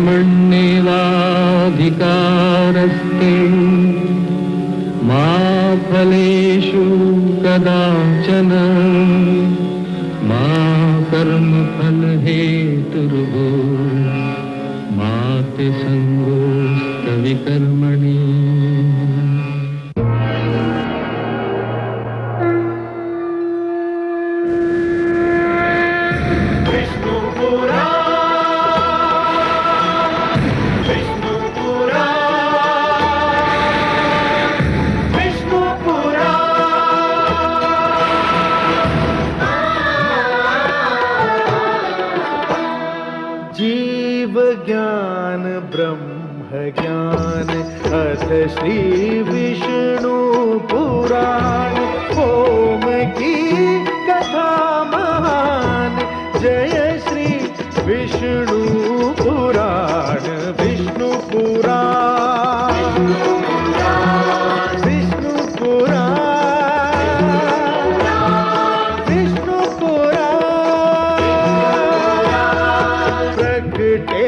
कर्मण्येवाधिकारस्ते मा फलेषु कदाचन मा कर्मफलहेतुर्भूः मा ते संगोऽस्तविकर्मणि। ज्ञान ब्रह्म ज्ञान अथ श्री विष्णु पुराण ओम की कथा महान जय श्री विष्णु पुराण विष्णु पुराण विष्णु पुराण विष्णु पुराण प्रगटे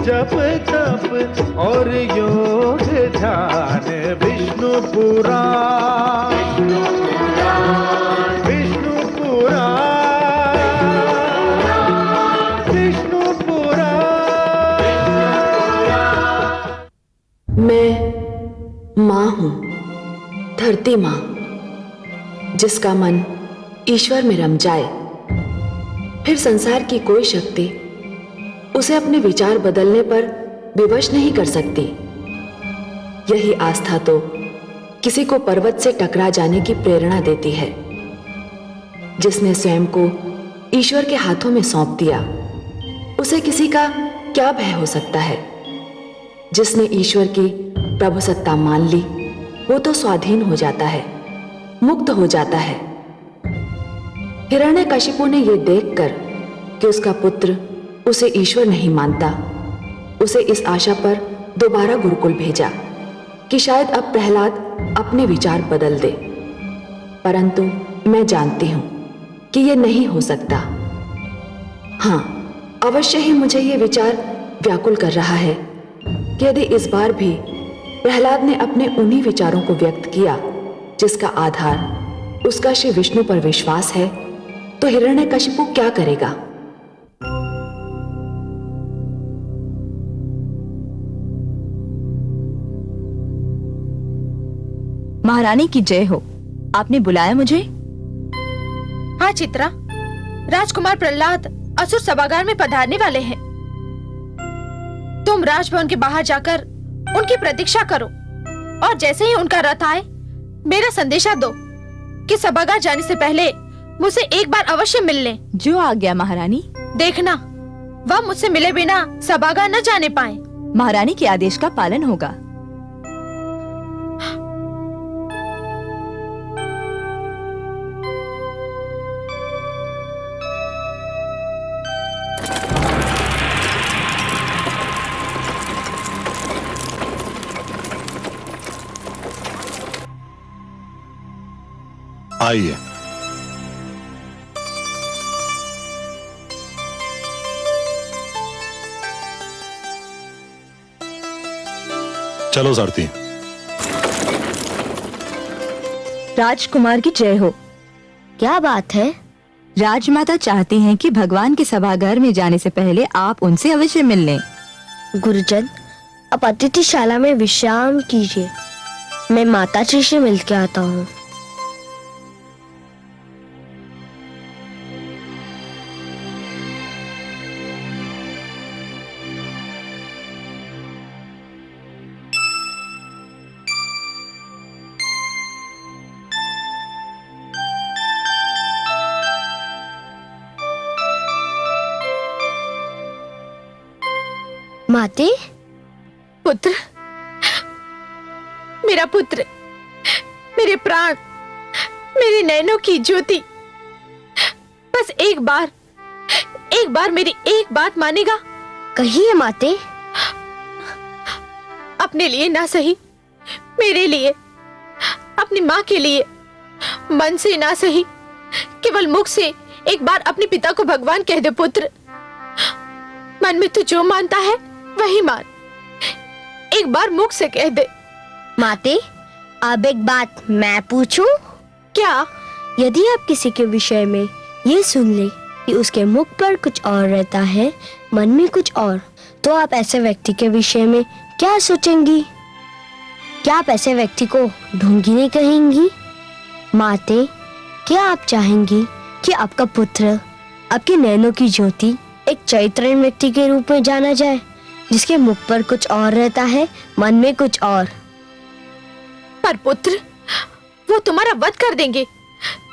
जप तप और योग ध्यान विष्णु पुराण विष्णु पुराण विष्णु पुराण। मैं माँ हूँ, धरती माँ, जिसका मन ईश्वर में रम जाए, फिर संसार की कोई शक्ति उसे अपने विचार बदलने पर विवश नहीं कर सकती। यही आस्था तो किसी को पर्वत से टकरा जाने की प्रेरणा देती है। जिसने स्वयं को ईश्वर के हाथों में सौंप दिया, उसे किसी का क्या भय हो सकता है। जिसने ईश्वर की प्रभुसत्ता मान ली, वो तो स्वाधीन हो जाता है, मुक्त हो जाता है। हिरण्यकशिपु ने यह देखकर कि उसका पुत्र उसे ईश्वर नहीं मानता, उसे इस आशा पर दोबारा गुरुकुल भेजा कि शायद अब प्रहलाद अपने विचार बदल दे। परंतु मैं जानती हूं कि यह नहीं हो सकता। हां, अवश्य ही मुझे यह विचार व्याकुल कर रहा है कि यदि इस बार भी प्रहलाद ने अपने उन्हीं विचारों को व्यक्त किया जिसका आधार उसका श्री विष्णु पर विश्वास है, तो हिरण्यकशिपु क्या करेगा? महारानी की जय हो। आपने बुलाया मुझे? हाँ चित्रा, राजकुमार प्रहलाद असुर सभागार में पधारने वाले हैं। तुम राजभवन के बाहर जाकर उनकी प्रतीक्षा करो और जैसे ही उनका रथ आए मेरा संदेशा दो कि सभागार जाने से पहले मुझसे एक बार अवश्य मिल लें। जो आ गया महारानी। देखना, वह मुझसे मिले बिना सभागार न जाने पाए। महारानी के आदेश का पालन होगा। आइए। चलो सारथी। राजकुमार की जय हो। क्या बात है? राजमाता चाहती हैं कि भगवान के सभागार में जाने से पहले आप उनसे अवश्य मिल लें। गुरुजन, आप अतिथिशाला में विश्राम कीजिए, मैं माता जी से मिल के आता हूँ। माते, पुत्र, मेरा पुत्र, मेरे प्राण, मेरे नैनों की ज्योति, बस एक बार मेरी एक बात मानेगा? कहिए माते। अपने लिए ना सही, मेरे लिए, अपनी माँ के लिए, मन से ना सही, केवल मुख से एक बार अपने पिता को भगवान कह दे पुत्र। मन में तू जो मानता है वही मान, एक बार मुख से कह दे। माते, अब एक बात मैं पूछूं? क्या? यदि आप किसी के विषय में ये सुन ले कि उसके मुख पर कुछ और रहता है, मन में कुछ और, तो आप ऐसे व्यक्ति के विषय में क्या सोचेंगी? क्या आप ऐसे व्यक्ति को ढोंगी नहीं कहेंगी? माते, क्या आप चाहेंगी कि आपका पुत्र, आपके नैनों की ज्योति, एक चरित्रहीन व्यक्ति के रूप में जाना जाए, जिसके मुख पर कुछ और रहता है, मन में कुछ और? पर पुत्र, वो तुम्हारा वध कर देंगे,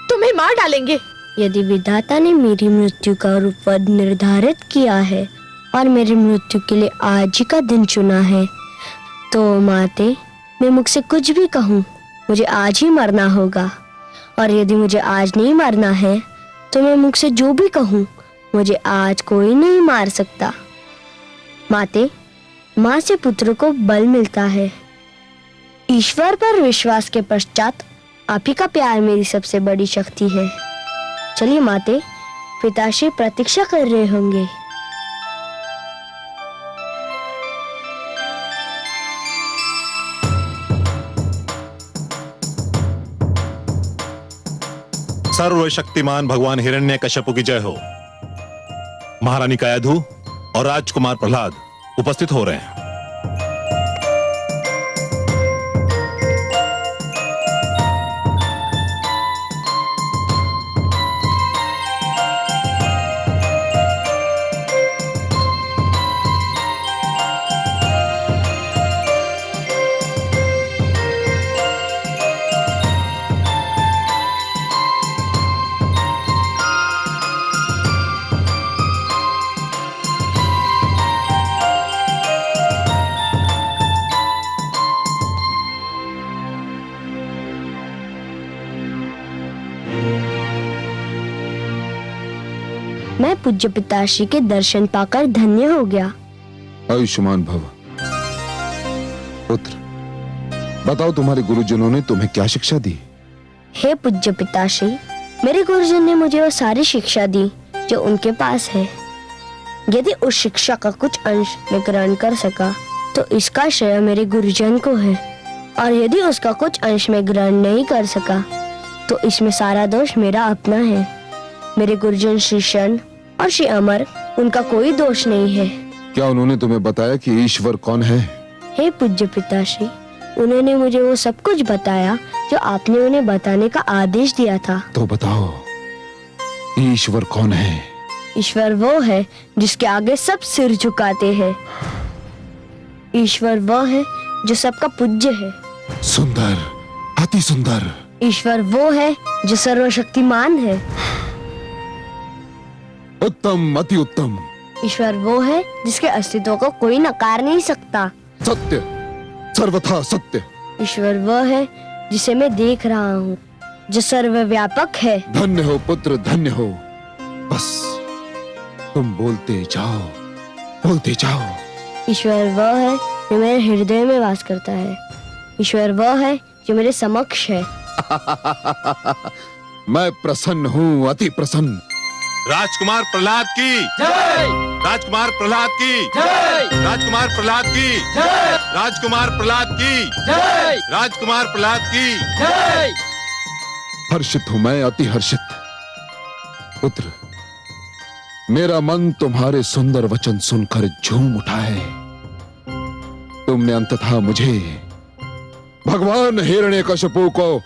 तुम्हें मार डालेंगे। यदि विधाता ने मेरी मृत्यु का रूप निर्धारित किया है और मेरी मृत्यु के लिए आज ही का दिन चुना है, तो माते, मैं मुख से कुछ भी कहूँ, मुझे आज ही मरना होगा। और यदि मुझे आज नहीं मरना है, तो मैं मुख से जो भी कहूँ, मुझे आज कोई नहीं मार सकता। माते, माँ से पुत्र को बल मिलता है। ईश्वर पर विश्वास के पश्चात आप ही का प्यार मेरी सबसे बड़ी शक्ति है। चलिए माते, पिताश्री प्रतीक्षा कर रहे होंगे। सर्वशक्तिमान भगवान हिरण्यकश्यप की जय हो। महारानी कायाधु और राजकुमार प्रहलाद उपस्थित हो रहे हैं। मैं पूज्य पिताश्री के दर्शन पाकर धन्य हो गया। आयुष्मान भव। पुत्र, बताओ तुम्हारे गुरुजनों ने तुम्हें क्या शिक्षा दी? हे पूज्य पिताश्री, मेरे गुरुजन ने मुझे वो सारी शिक्षा दी जो उनके पास है। यदि उस शिक्षा का कुछ अंश मैं ग्रहण कर सका, तो इसका श्रेय मेरे गुरुजन को है, और यदि उसका कुछ अंश मैं ग्रहण नहीं कर सका, तो इसमें सारा दोष मेरा अपना है। मेरे गुरुजन श्री शन और श्री अमर, उनका कोई दोष नहीं है। क्या उन्होंने तुम्हें बताया कि ईश्वर कौन है? हे पूज्य पिताश्री, उन्होंने मुझे वो सब कुछ बताया जो आपने उन्हें बताने का आदेश दिया था। तो बताओ, ईश्वर कौन है? ईश्वर वो है जिसके आगे सब सिर झुकाते हैं। ईश्वर वो है जो सबका पूज्य है। सुंदर, अति सुंदर। ईश्वर वो है जो सर्वशक्तिमान है। उत्तम, अति उत्तम। ईश्वर वो है जिसके अस्तित्व को कोई नकार नहीं सकता। सत्य, सर्वथा सत्य। ईश्वर वो है जिसे मैं देख रहा हूँ, जो सर्वव्यापक है। धन्य हो पुत्र, धन्य हो। बस तुम बोलते जाओ, बोलते जाओ। ईश्वर वो है जो मेरे हृदय में वास करता है। ईश्वर वो है जो मेरे समक्ष है। मैं प्रसन्न हूँ, अति प्रसन्न। राजकुमार प्रहलाद की जय। राजकुमार प्रहलाद की जय। राजकुमार प्रहलाद की जय। राजकुमार प्रहलाद की जय। राजकुमार प्रहलाद की जय। हर्षित हूं मैं, अति हर्षित। पुत्र, मेरा मन तुम्हारे सुंदर वचन सुनकर झूम उठा है। तुमने अंततः मुझे, भगवान हिरण्यकश्यप को,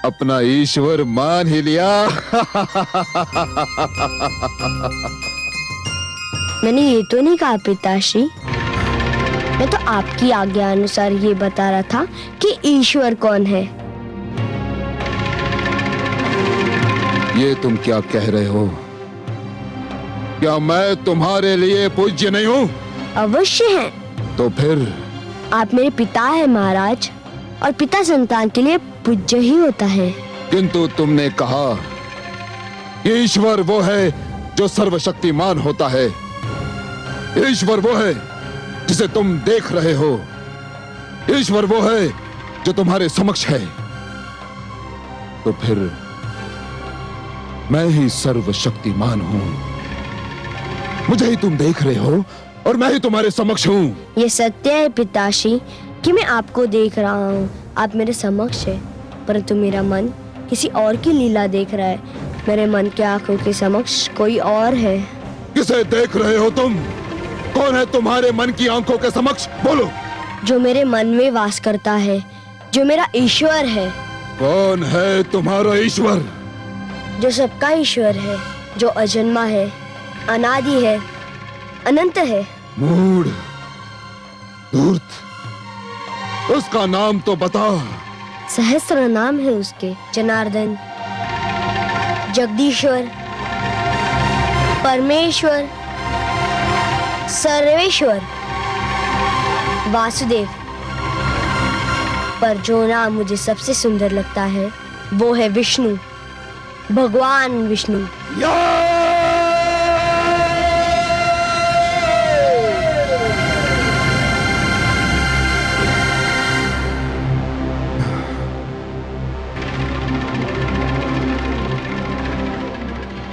अपना ईश्वर मान ही लिया। मैंने ये तो नहीं कहा पिताश्री, मैं तो आपकी आज्ञा अनुसार ये बता रहा था कि ईश्वर कौन है। ये तुम क्या कह रहे हो? क्या मैं तुम्हारे लिए पूज्य नहीं हूँ? अवश्य है। तो फिर? आप मेरे पिता हैं महाराज, और पिता संतान के लिए पूज्य ही होता है। किंतु तुमने कहा ईश्वर वो है जो सर्वशक्तिमान होता है। ईश्वर वो है जिसे तुम देख रहे हो। ईश्वर वो है जो तुम्हारे समक्ष है। तो फिर मैं ही सर्वशक्तिमान हूं। मुझे ही तुम देख रहे हो और मैं ही तुम्हारे समक्ष हूं। ये सत्य है पिताश्री कि मैं आपको देख रहा हूँ, आप मेरे समक्ष है, परंतु मेरा मन किसी और की लीला देख रहा है। मेरे मन के आंखों के समक्ष कोई और है। किसे देख रहे हो तुम? कौन है तुम्हारे मन की आंखों के समक्ष? बोलो। जो मेरे मन में वास करता है, जो मेरा ईश्वर है। कौन है तुम्हारा ईश्वर? जो सबका ईश्वर है, जो अजन्मा है, अनादि है, अनंत है। मूढ़, धूर्त, उसका नाम तो बता। सहस्त्र नाम है उसके। जनार्दन, जगदीश्वर, परमेश्वर, सर्वेश्वर, वासुदेव। पर जो नाम मुझे सबसे सुंदर लगता है वो है विष्णु, भगवान विष्णु।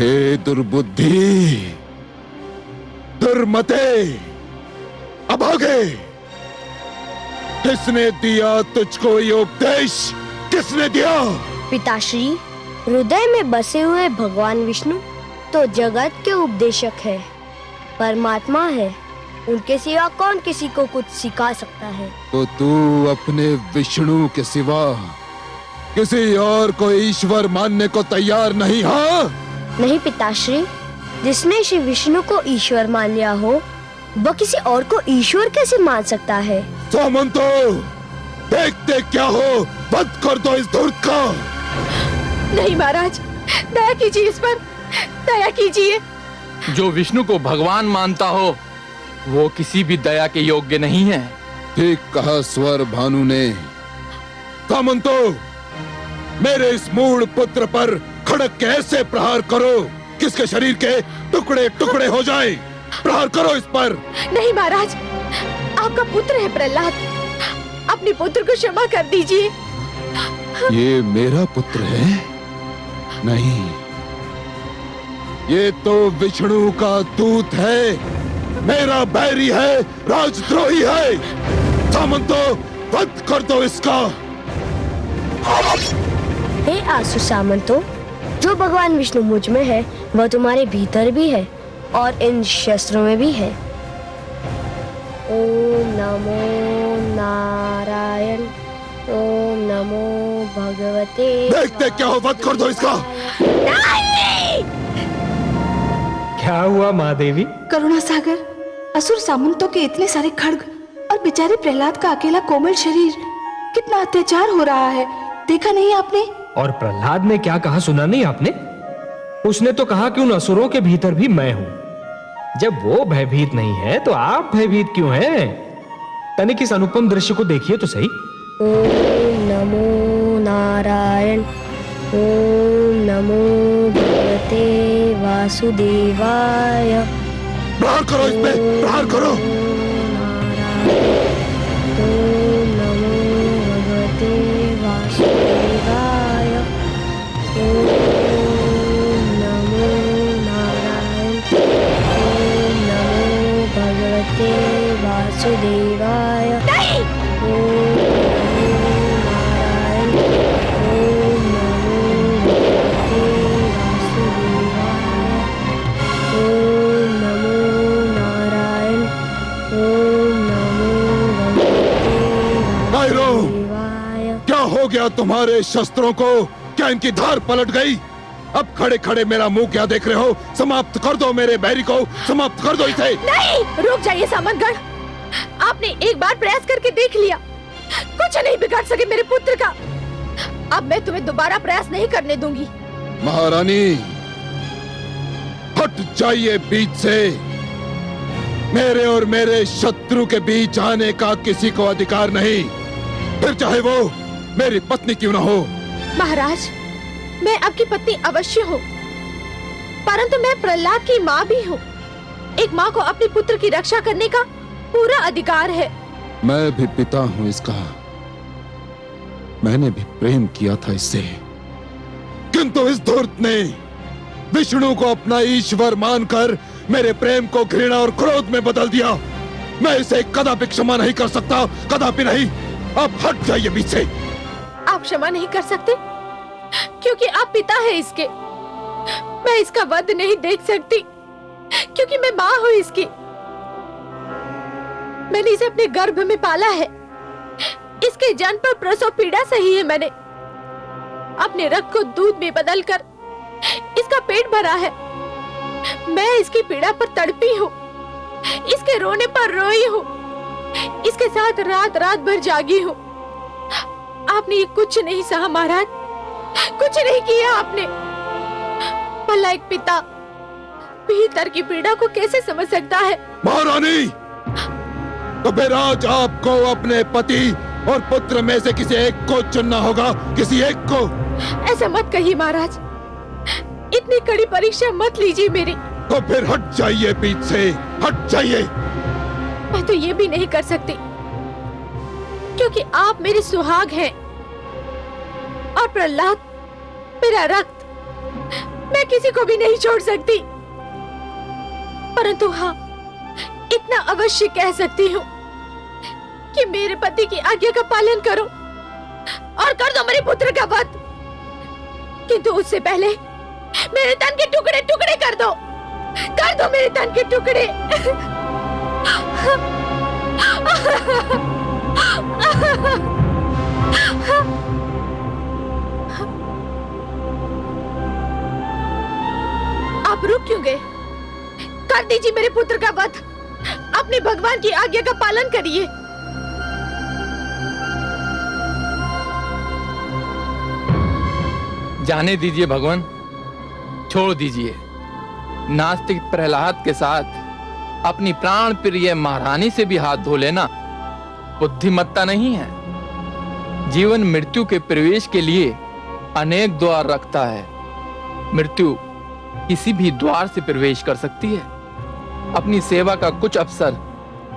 हे दुर्बुद्धि, दुर्मते, अभागे, किसने दिया तुझको ये उपदेश? किसने दिया? पिताश्री, हृदय में बसे हुए भगवान विष्णु तो जगत के उपदेशक है, परमात्मा है। उनके सिवा कौन किसी को कुछ सिखा सकता है? तो तू अपने विष्णु के सिवा किसी और को ईश्वर मानने को तैयार नहीं? हाँ नहीं पिताश्री, जिसने श्री विष्णु को ईश्वर मान लिया हो वह किसी और को ईश्वर कैसे मान सकता है? सामंतो, देखते क्या हो, बंद कर दो इस धूर्त का। नहीं महाराज, दया कीजिए इस पर, दया कीजिए। जो विष्णु को भगवान मानता हो वो किसी भी दया के योग्य नहीं है। ठीक कहा स्वर भानु ने। सामंतो, मेरे इस मूढ़ पुत्र पर खड़क के ऐसे प्रहार करो किसके शरीर के टुकड़े टुकड़े हो जाए। प्रहार करो इस पर। नहीं महाराज, आपका पुत्र है प्रहलाद, अपने पुत्र को क्षमा कर दीजिए। ये मेरा पुत्र है? नहीं, ये तो विष्णु का दूत है, मेरा बैरी है, राजद्रोही है। सामंतो, बंद कर दो इसका। हे आसु सामंतो, जो भगवान विष्णु मुझ में है वह तुम्हारे भीतर भी है और इन शस्त्रों में भी है। ओम नमो नारायण, ओम नमो भगवते। देखते क्या हो, वध कर दो इसका। क्या हुआ माँ देवी? करुणा सागर, असुर सामंतों के इतने सारे खड्ग और बेचारे प्रहलाद का अकेला कोमल शरीर, कितना अत्याचार हो रहा है, देखा नहीं आपने? और प्रहलाद ने क्या कहा, सुना नहीं आपने? उसने तो कहा कि उन असुरों के भीतर भी मैं हूं। जब वो भयभीत नहीं है तो आप भयभीत क्यों हैं? तनिक इस अनुपम दृश्य को देखिए तो सही। ओम नमो नारायण, ओम नमो भगवते वासुदेवाय। प्रहार करो इस पे, प्रहार करो। ओम नमो भगवते वासुदेवाय। ओम नमो नारायण, ओम नमो भगवते वासुदेवाय। ओम नमो नारायण, ओम नमो भगवते वासुदेवाय। ओम नमो नारायण, ओम नमो भगवते वासुदेवाय। क्या हो गया तुम्हारे शस्त्रों को? क्या इनकी धार पलट गई? अब खड़े खड़े मेरा मुंह क्या देख रहे हो? समाप्त कर दो मेरे बैरी को, समाप्त कर दो इसे। नहीं, रुक जाइए सामंतगढ़, आपने एक बार प्रयास करके देख लिया, कुछ नहीं बिगाड़ सके मेरे पुत्र का। अब मैं तुम्हें दोबारा प्रयास नहीं करने दूंगी। महारानी, हट जाइए बीच से। मेरे और मेरे शत्रु के बीच आने का किसी को अधिकार नहीं, फिर चाहे वो मेरी पत्नी क्यों ना हो। महाराज, मैं आपकी पत्नी अवश्य हूँ, परंतु मैं प्रहलाद की माँ भी हूँ। एक माँ को अपने पुत्र की रक्षा करने का पूरा अधिकार है। मैं भी पिता हूं इसका। मैंने भी प्रेम किया था इससे, किंतु इस धूर्त ने विष्णु को अपना ईश्वर मानकर मेरे प्रेम को घृणा और क्रोध में बदल दिया। मैं इसे कदापि क्षमा नहीं कर सकता, कदापि नहीं। आप हट जाइए बीच से। आप क्षमा नहीं कर सकते क्योंकि आप पिता हैं इसके। मैं इसका वध नहीं देख सकती क्योंकि मैं माँ हूँ इसकी। मैंने इसे अपने गर्भ में पाला है। इसके जन्म पर प्रसव पीड़ा सही है। मैंने अपने रक्त को दूध में बदलकर इसका पेट भरा है। मैं इसकी पीड़ा पर तड़पी हूँ, इसके रोने पर रोई हूँ, इसके साथ रात रात भर जागी हूँ। आपने ये कुछ नहीं सहा महाराज, कुछ नहीं किया आपने। भला एक पिता भीतर की पीड़ा को कैसे समझ सकता है? महारानी, तो फिर आज आपको अपने पति और पुत्र में से किसी एक को चुनना होगा, किसी एक को। ऐसा मत कहिए महाराज, इतनी कड़ी परीक्षा मत लीजिए मेरी। तो फिर हट जाइए बीच से, हट जाइए। मैं तो ये भी नहीं कर सकती क्योंकि आप मेरे सुहाग हैं और प्रहलाद मेरा रक्त। मैं किसी को भी नहीं छोड़ सकती, परंतु हाँ, इतना अवश्य कह सकती हूँ कि मेरे पति की आज्ञा का पालन करो और कर दो मेरे पुत्र का वध। किंतु उससे पहले मेरे तन के टुकड़े टुकड़े कर दो मेरे तन के टुकड़े। आप रुक क्यों गए? कर दीजिए मेरे पुत्र का वध। अपने भगवान की आज्ञा का पालन करिए। जाने दीजिए भगवान, छोड़ दीजिए। नास्तिक प्रहलाद के साथ अपनी प्राण प्रिय महारानी से भी हाथ धो लेना बुद्धिमत्ता नहीं है। जीवन मृत्यु के प्रवेश के लिए अनेक द्वार रखता है। मृत्यु किसी भी द्वार से प्रवेश कर सकती है। अपनी सेवा का कुछ अवसर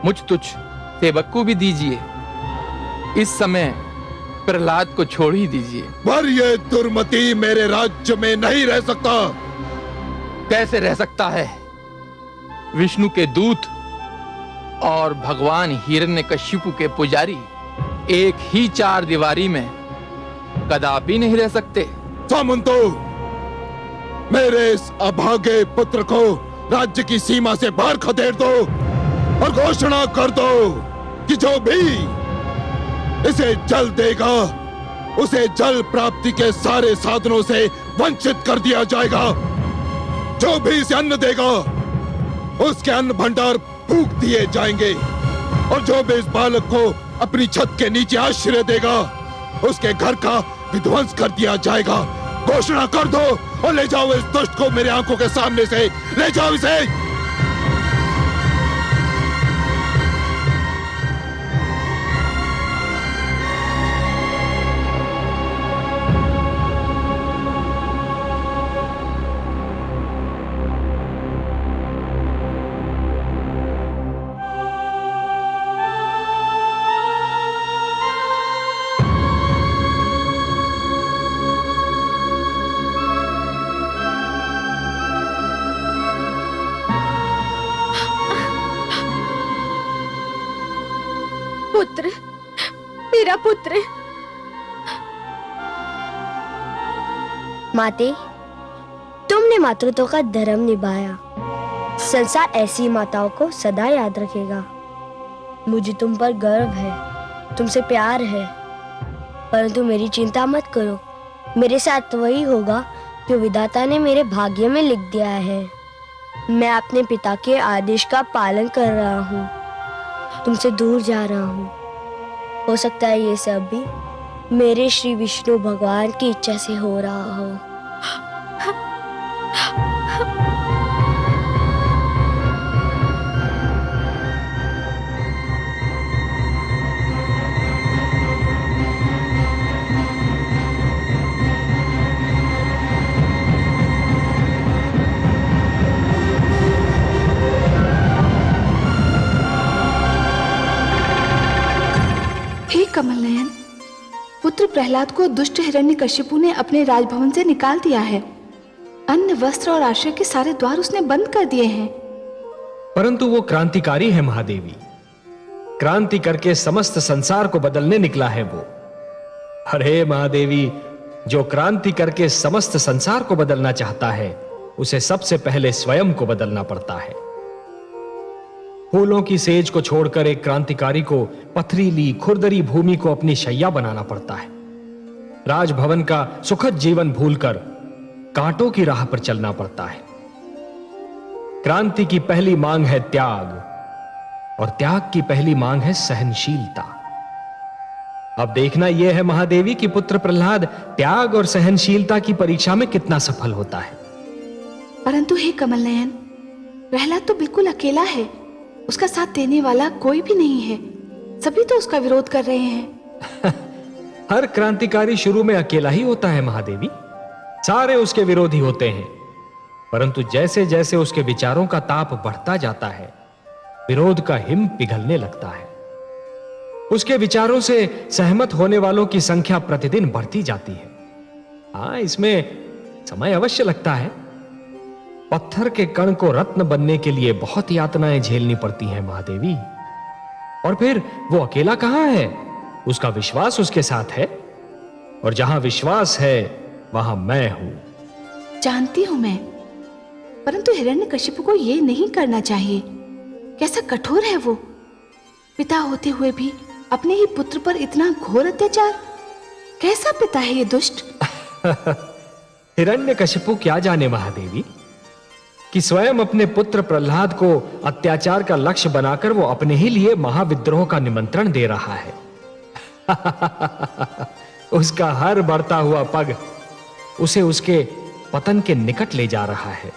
मुझ तुझ सेवक को भी दीजिए। इस समय प्रहलाद को छोड़ ही दीजिए। पर ये दुर्मति मेरे राज्य में नहीं रह सकता। कैसे रह सकता है? विष्णु के दूत और भगवान हिरण्यकशिपु के पुजारी एक ही चार दीवारी में कदापि नहीं रह सकते। सामंतो, मेरे इस अभागे पुत्र को राज्य की सीमा से बाहर खदेड़ दो और घोषणा कर दो कि जो भी इसे जल देगा उसे जल प्राप्ति के सारे साधनों से वंचित कर दिया जाएगा। जो भी इसे अन्न देगा उसके अन्न भंडार फूंक दिए जाएंगे और जो भी इस बालक को अपनी छत के नीचे आश्रय देगा उसके घर का विध्वंस कर दिया जाएगा। घोषणा कर दो और ले जाओ इस दुष्ट को मेरे आंखों के सामने से, ले जाओ इसे। पुत्र, मेरा पुत्र। माते, तुमने मातृत्व का धर्म निभाया। संसार ऐसी माताओं को सदा याद रखेगा। मुझे तुम पर गर्व है, तुमसे प्यार है, परंतु मेरी चिंता मत करो। मेरे साथ वही होगा जो विधाता ने मेरे भाग्य में लिख दिया है। मैं अपने पिता के आदेश का पालन कर रहा हूँ, तुमसे दूर जा रहा हूँ। हो सकता है ये सब भी मेरे श्री विष्णु भगवान की इच्छा से हो रहा हो। पुत्र प्रहलाद को दुष्ट हिरण्यकशिपु ने अपने राजभवन से निकाल दिया है। अन्न, वस्त्र और आश्रय के सारे द्वार उसने बंद कर दिए हैं। परंतु वो क्रांतिकारी है महादेवी। क्रांति करके समस्त संसार को बदलने निकला है वो। अरे महादेवी, जो क्रांति करके समस्त संसार को बदलना चाहता है उसे सबसे पहले स्वयं को बदलना पड़ता है। फूलों की सेज को छोड़कर एक क्रांतिकारी को पथरीली खुरदरी भूमि को अपनी शैया बनाना पड़ता है। राजभवन का सुखद जीवन भूलकर कांटों की राह पर चलना पड़ता है। क्रांति की पहली मांग है त्याग, और त्याग की पहली मांग है सहनशीलता। अब देखना यह है महादेवी कि पुत्र प्रहलाद त्याग और सहनशीलता की परीक्षा में कितना सफल होता है। परंतु हे कमल नयन, प्रहलाद तो बिल्कुल अकेला है। उसका साथ देने वाला कोई भी नहीं है। सभी तो उसका विरोध कर रहे हैं। हर क्रांतिकारी शुरू में अकेला ही होता है महादेवी। सारे उसके विरोधी होते हैं, परंतु जैसे जैसे उसके विचारों का ताप बढ़ता जाता है, विरोध का हिम पिघलने लगता है। उसके विचारों से सहमत होने वालों की संख्या प्रतिदिन बढ़ती जाती है। हाँ, इसमें समय अवश्य लगता है। पत्थर के कण को रत्न बनने के लिए बहुत यातनाएं झेलनी पड़ती हैं महादेवी। और फिर वो अकेला कहां है? उसका विश्वास उसके साथ है, और जहां विश्वास है वहां मैं हूं। जानती हूं मैं, परंतु हिरण्यकशिपु को ये नहीं करना चाहिए। कैसा कठोर है वो। पिता होते हुए भी अपने ही पुत्र पर इतना घोर अत्याचार। कैसा पिता है ये दुष्ट। हिरण्यकशिपु क्या जाने महादेवी कि स्वयं अपने पुत्र प्रहलाद को अत्याचार का लक्ष्य बनाकर वो अपने ही लिए महाविद्रोह का निमंत्रण दे रहा है। उसका हर बढ़ता हुआ पग उसे उसके पतन के निकट ले जा रहा है।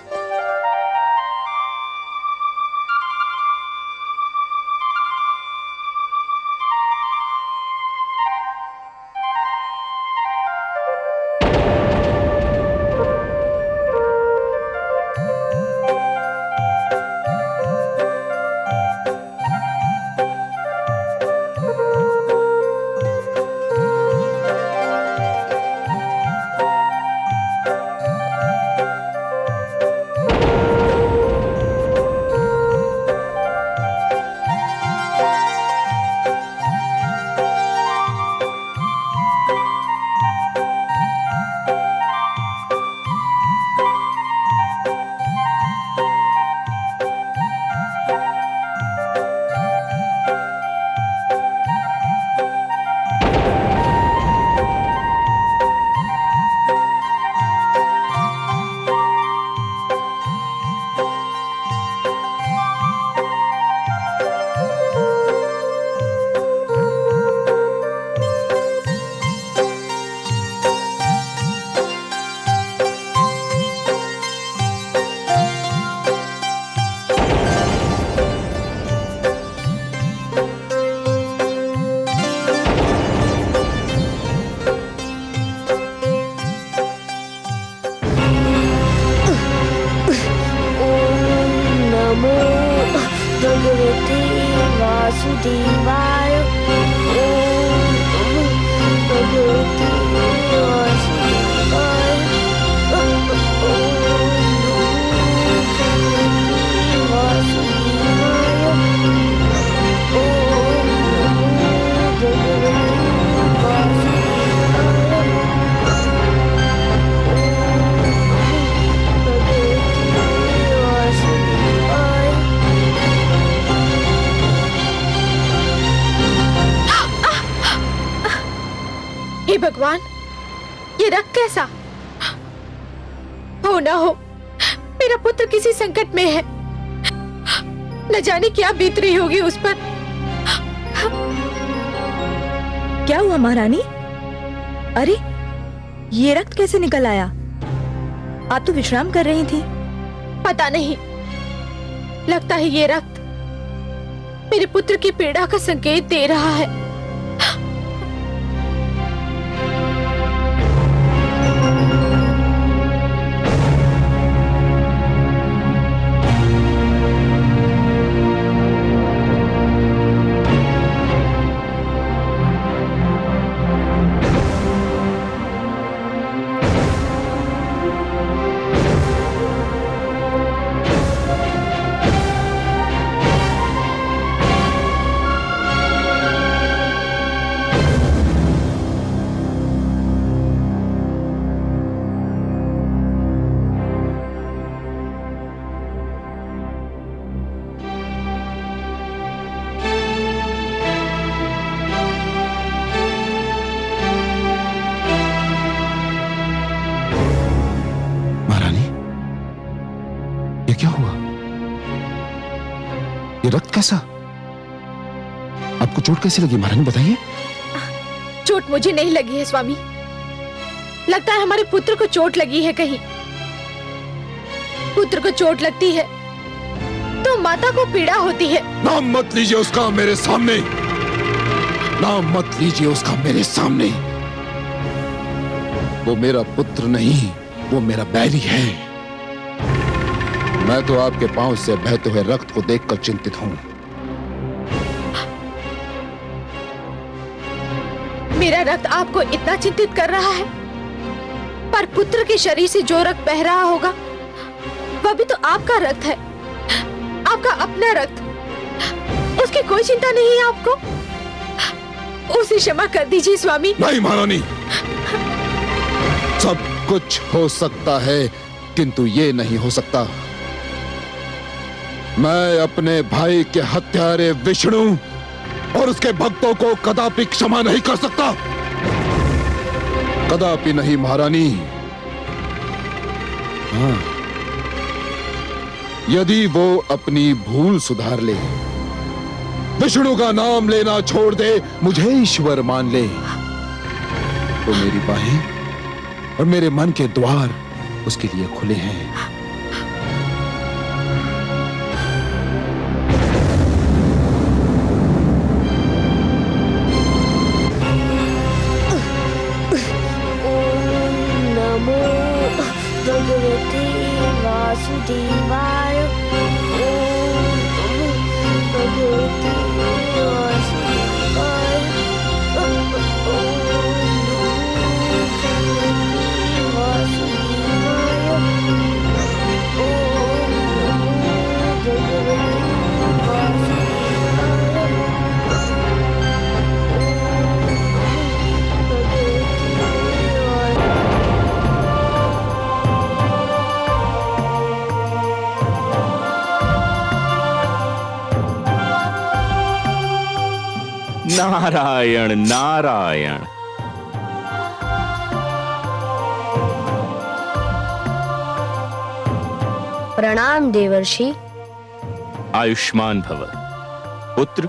वासुदेवाय ओम भगवते वासुदेवाय ओम वासुदेवाय ओम भगवते हे भगवान, ये रक्त कैसा? हो ना हो मेरा पुत्र किसी संकट में है। न जाने क्या बीत रही होगी उस पर। क्या हुआ महारानी? अरे ये रक्त कैसे निकल आया? आप तो विश्राम कर रही थी। पता नहीं, लगता है ये रक्त मेरे पुत्र की पीड़ा का संकेत दे रहा है। कैसा? आपको चोट कैसी लगी महारानी, बताइए। चोट मुझे नहीं लगी है स्वामी, लगता है हमारे पुत्र को चोट लगी है कहीं। पुत्र को चोट लगती है तो माता को पीड़ा होती है। नाम मत लीजिए उसका मेरे सामने, नाम मत लीजिए उसका मेरे सामने। वो मेरा पुत्र नहीं, वो मेरा बैरी है। मैं तो आपके पांव से बहते हुए रक्त को देखकर चिंतित हूं। मेरा रक्त आपको इतना चिंतित कर रहा है, पर पुत्र के शरीर से जो रक्त बह रहा होगा वह भी तो आपका रक्त है, आपका अपना रक्त। उसकी कोई चिंता नहीं है आपको? उसे क्षमा कर दीजिए स्वामी। नहीं महारानी, सब कुछ हो सकता है किंतु ये नहीं हो सकता। मैं अपने भाई के हत्यारे विष्णु और उसके भक्तों को कदापि क्षमा नहीं कर सकता, कदापि नहीं महारानी। हाँ, यदि वो अपनी भूल सुधार ले, विष्णु का नाम लेना छोड़ दे, मुझे ईश्वर मान ले, तो मेरी बाहें और मेरे मन के द्वार उसके लिए खुले हैं। नमो भगवते वासुदेवाय। ओम नमो भगवते वासुदेवाय। ओम नमो भगवते वासुदेवाय। ओम नमो भगवते वासुदेवाय। नारायण नारायण। प्रणाम देवर्षि। आयुष्मान भव। पुत्र,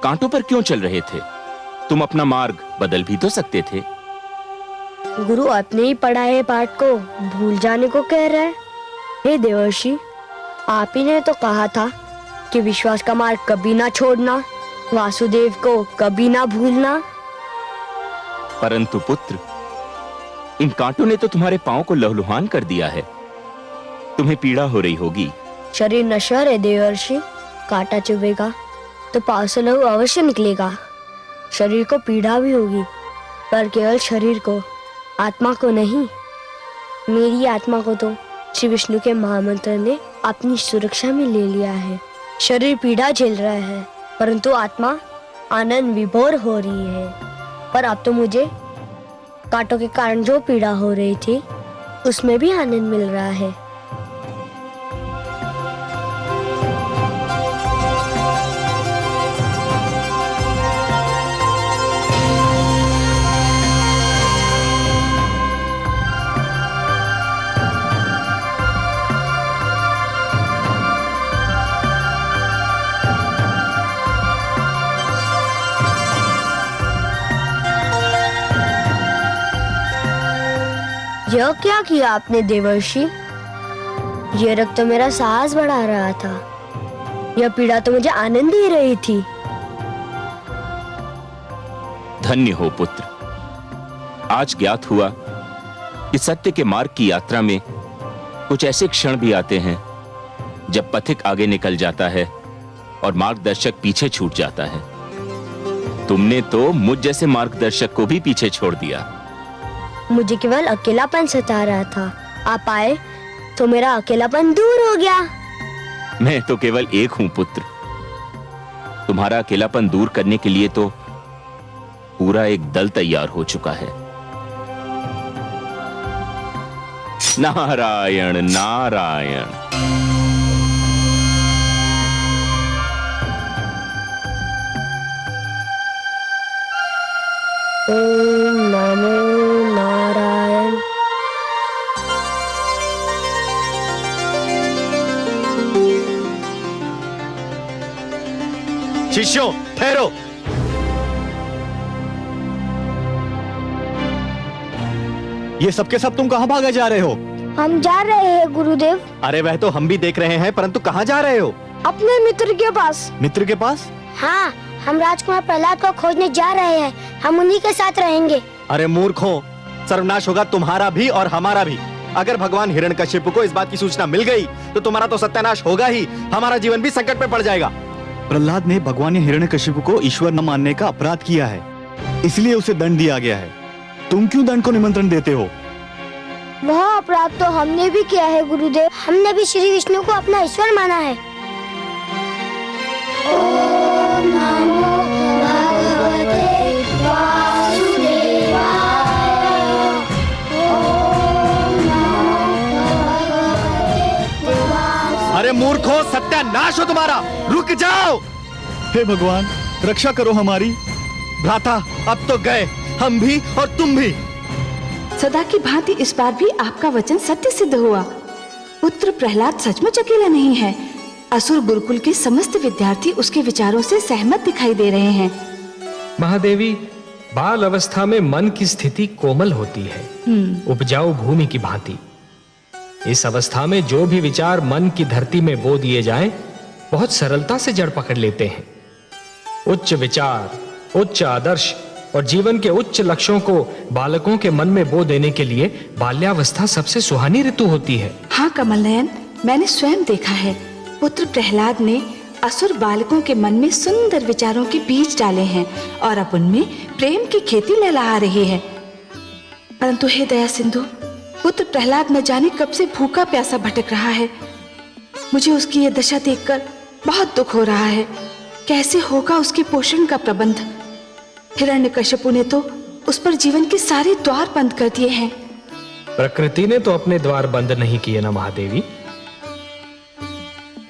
कांटों पर क्यों चल रहे थे? तुम अपना मार्ग बदल भी तो सकते थे। गुरु अपने ही पढ़ाए पाठ को भूल जाने को कह रहा है। हे देवर्षि, आप ही ने तो कहा था कि विश्वास का मार्ग कभी ना छोड़ना, वासुदेव को कभी ना भूलना। परंतु पुत्र, इन कांटों ने तो तुम्हारे पांव को लहलुहान कर दिया है, तुम्हें पीड़ा हो रही होगी। शरीर नश्वर है देवर्षि, कांटा चुभेगा तो पांव से लहू अवश्य निकलेगा। शरीर को पीड़ा भी होगी, पर केवल शरीर को, आत्मा को नहीं। मेरी आत्मा को तो श्री विष्णु के महामंत्र ने अपनी सुरक्षा में ले लिया है। शरीर पीड़ा झेल रहा है, परंतु आत्मा आनंद विभोर हो रही है। पर अब तो मुझे कांटों के कारण जो पीड़ा हो रही थी उसमें भी आनंद मिल रहा है। यह क्या किया आपने देवर्षि? यह रक्त तो मेरा साहस बढ़ा रहा था, यह पीड़ा तो मुझे आनंद दे रही थी। धन्य हो पुत्र, आज ज्ञात हुआ कि सत्य के मार्ग की यात्रा में कुछ ऐसे क्षण भी आते हैं जब पथिक आगे निकल जाता है और मार्गदर्शक पीछे छूट जाता है। तुमने तो मुझ जैसे मार्गदर्शक को भी पीछे छोड़ दिया। मुझे केवल अकेलापन सता रहा था, आप आए तो मेरा अकेलापन दूर हो गया। मैं तो केवल एक हूं पुत्र, तुम्हारा अकेलापन दूर करने के लिए तो पूरा एक दल तैयार हो चुका है। नारायण नारायण। ओम नमो नारायण। शिष्यों, ठहरो। ये सबके सब तुम कहाँ भागे जा रहे हो? हम जा रहे हैं गुरुदेव। अरे वह तो हम भी देख रहे हैं, परंतु कहाँ जा रहे हो? अपने मित्र के पास। मित्र के पास? हाँ, हम राजकुमार प्रहलाद को खोजने जा रहे हैं। हम उन्हीं के साथ रहेंगे। अरे मूर्खों, सर्वनाश होगा तुम्हारा भी और हमारा भी। अगर भगवान हिरण्यकशिपु को इस बात की सूचना मिल गई तो तुम्हारा तो सत्यानाश होगा ही, हमारा जीवन भी संकट में पड़ जाएगा। प्रहलाद ने भगवान हिरण्यकशिपु को ईश्वर न मानने का अपराध किया है, इसलिए उसे दंड दिया गया है। तुम क्यों दंड को निमंत्रण देते हो? वह अपराध तो हमने भी किया है गुरुदेव। हमने भी श्री विष्णु को अपना ईश्वर माना है। ओम नमो भगवते वासुदेवाय। ओम नमो भगवते वासुदेवाय। अरे मूर्खों, सत्यानाश हो तुम्हारा, रुक जाओ। हे भगवान, रक्षा करो हमारी। भ्राता, अब तो गए हम भी और तुम भी। सदा की भांति इस बार भी आपका वचन सत्य सिद्ध हुआ। पुत्र प्रहलाद सचमुच अकेला नहीं है। असुर गुरुकुल के समस्त विद्यार्थी उसके विचारों से सहमत दिखाई दे रहे हैं। महादेवी, बाल अवस्था में मन की स्थिति कोमल होती है, उपजाऊ भूमि की भांति। इस अवस्था में जो भी विचार मन की धरती में बो दिए जाएं, बहुत सरलता से जड़ पकड़ लेते हैं। उच्च विचार, उच्च आदर्श और जीवन के उच्च लक्ष्यों को बालकों के मन में बो देने के लिए बाल्यावस्था सबसे सुहानी ऋतु होती है। हाँ कमल नयन, मैंने स्वयं देखा है। पुत्र प्रहलाद ने असुर बालकों के मन में सुंदर विचारों के बीज डाले हैं और अब उनमें प्रेम की खेती लहलहा रही है। परंतु हे दया सिंधु, पुत्र प्रहलाद न जाने कब से भूखा प्यासा भटक रहा है। मुझे उसकी यह दशा देखकर बहुत दुख हो रहा है। कैसे होगा उसके पोषण का प्रबंध? हिरण्यकशिपु ने तो उस पर जीवन के सारे द्वार बंद कर दिए हैं। प्रकृति ने तो अपने द्वार बंद नहीं किए ना महादेवी।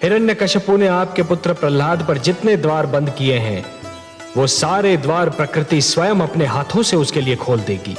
हिरण्यकशिपु ने आपके पुत्र प्रहलाद पर जितने द्वार बंद किए हैं, वो सारे द्वार प्रकृति स्वयं अपने हाथों से उसके लिए खोल देगी।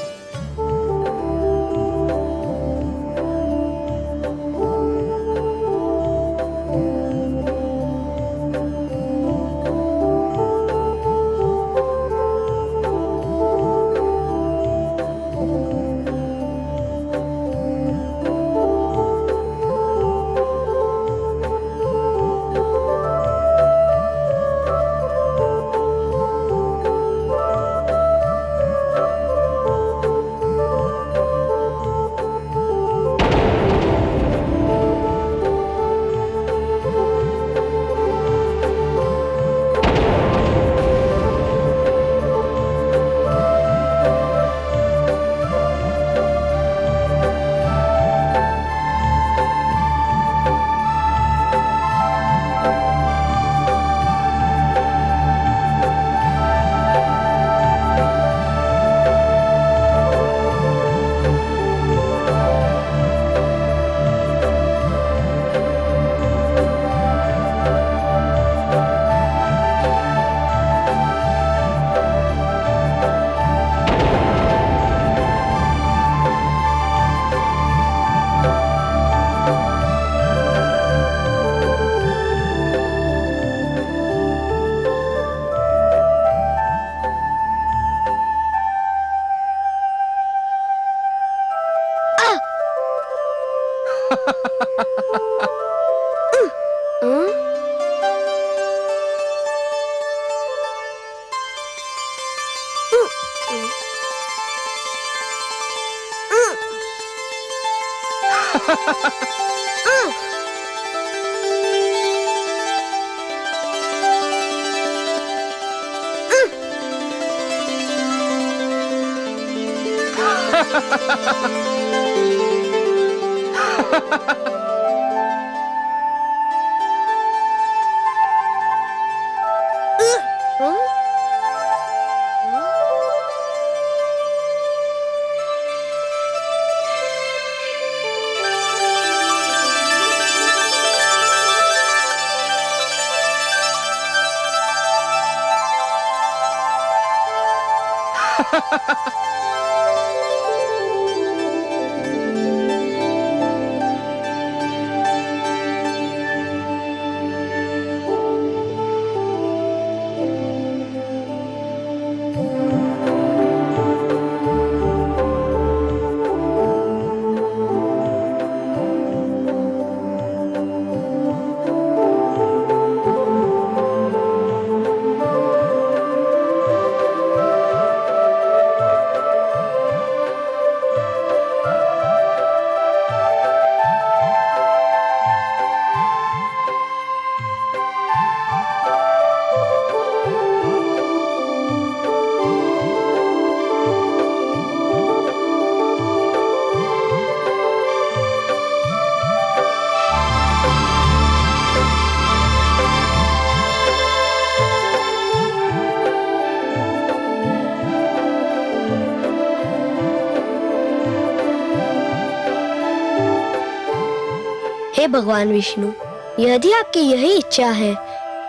हे भगवान विष्णु, यदि आपकी यही इच्छा है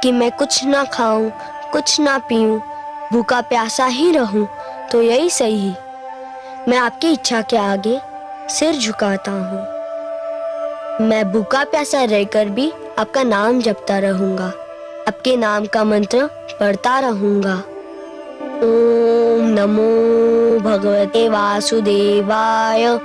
कि मैं कुछ ना खाऊं, कुछ ना पीऊं, भूखा प्यासा ही रहूं, तो यही सही। मैं आपकी इच्छा के आगे सिर झुकाता हूँ। मैं भूखा प्यासा रहकर भी आपका नाम जपता रहूंगा, आपके नाम का मंत्र पढ़ता रहूंगा। ओम नमो भगवते वासुदेवाय।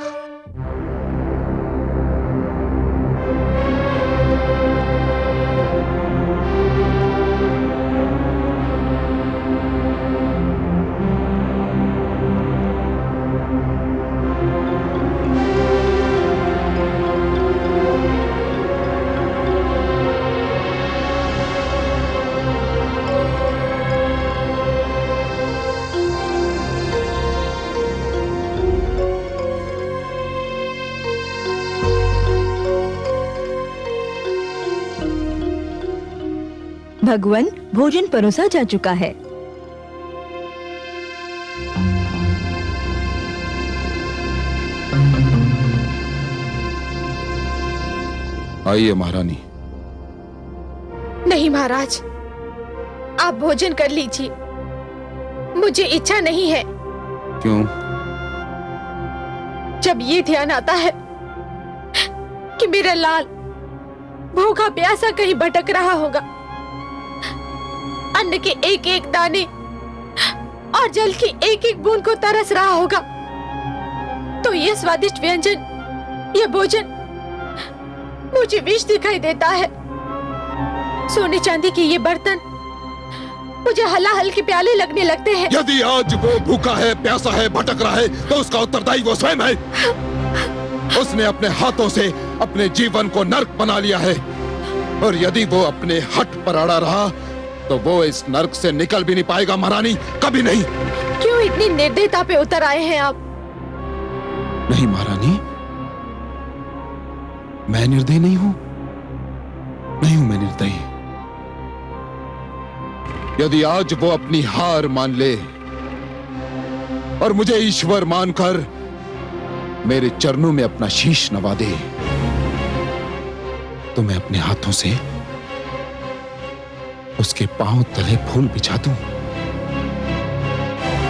भगवान, भोजन परोसा जा चुका है। आइए महारानी। नहीं महाराज, आप भोजन कर लीजिए, मुझे इच्छा नहीं है। क्यों? जब ये ध्यान आता है कि मेरा लाल भूखा प्यासा कहीं भटक रहा होगा, अन्न के एक एक दाने और जल की एक एक बूंद को तरस रहा होगा, तो ये स्वादिष्ट व्यंजन, ये भोजन मुझे विष दिखाई देता है। सोने चांदी के ये बर्तन मुझे हलाहल के प्याले लगने लगते हैं। यदि आज वो भूखा है, प्यासा है, भटक रहा है, तो उसका उत्तरदायी वो स्वयं है। उसने अपने हाथों से अपने जीवन को नर्क बना लिया है, और यदि वो अपने हठ पर अड़ा रहा तो वो इस नर्क से निकल भी नहीं पाएगा महारानी, कभी नहीं। क्यों इतनी निर्दयता पे उतर आए हैं आप? नहीं महारानी, मैं निर्दयी नहीं हूं, नहीं हूं मैं निर्दयी। यदि आज वो अपनी हार मान ले और मुझे ईश्वर मानकर मेरे चरणों में अपना शीश नवा दे, तो मैं अपने हाथों से उसके पांव तले फूल बिछा दूं,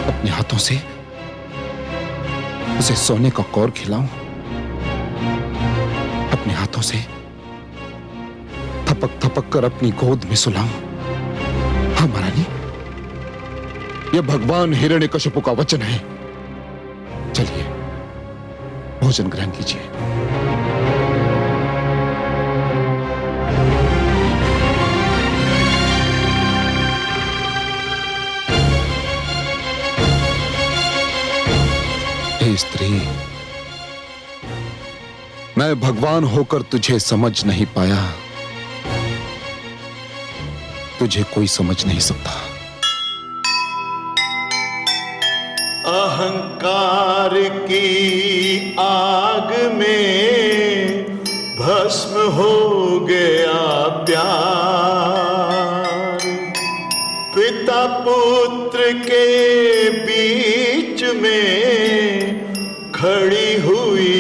अपने हाथों से उसे सोने का कौर खिलाऊं, अपने हाथों से थपक थपक कर अपनी गोद में सुलाऊं। हाँ महारानी, यह भगवान हिरण्यकशिपु का वचन है। चलिए भोजन ग्रहण कीजिए। हे स्त्री, मैं भगवान होकर तुझे समझ नहीं पाया, तुझे कोई समझ नहीं सकता। अहंकार की आग में भस्म हो गया प्यार, पिता पुत्र के बीच में खड़ी हुई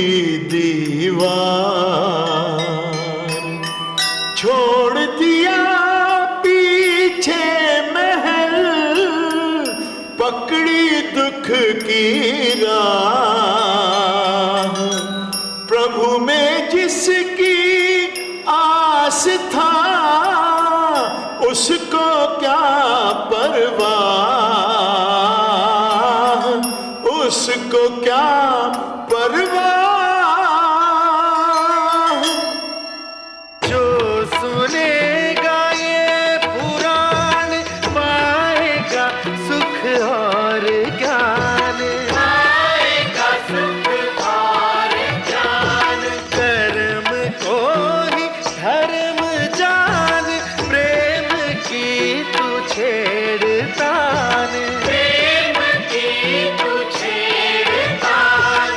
दीवार, छोड़ दिया पीछे महल, पकड़ी दुख की राह, प्रभु में जिसकी आस था उसको क्या परवाह, उसको क्या परवाह। जो सुनेगा ये पुराण पाएगा सुख और ज्ञान, पाएगा सुख और ज्ञान। कर्म को ही धर्म जान, प्रेम की तू छेड़तान, प्रेम की तू छेड़तान।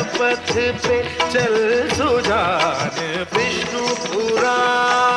पथ पे चल सुजान विष्णु पुराण।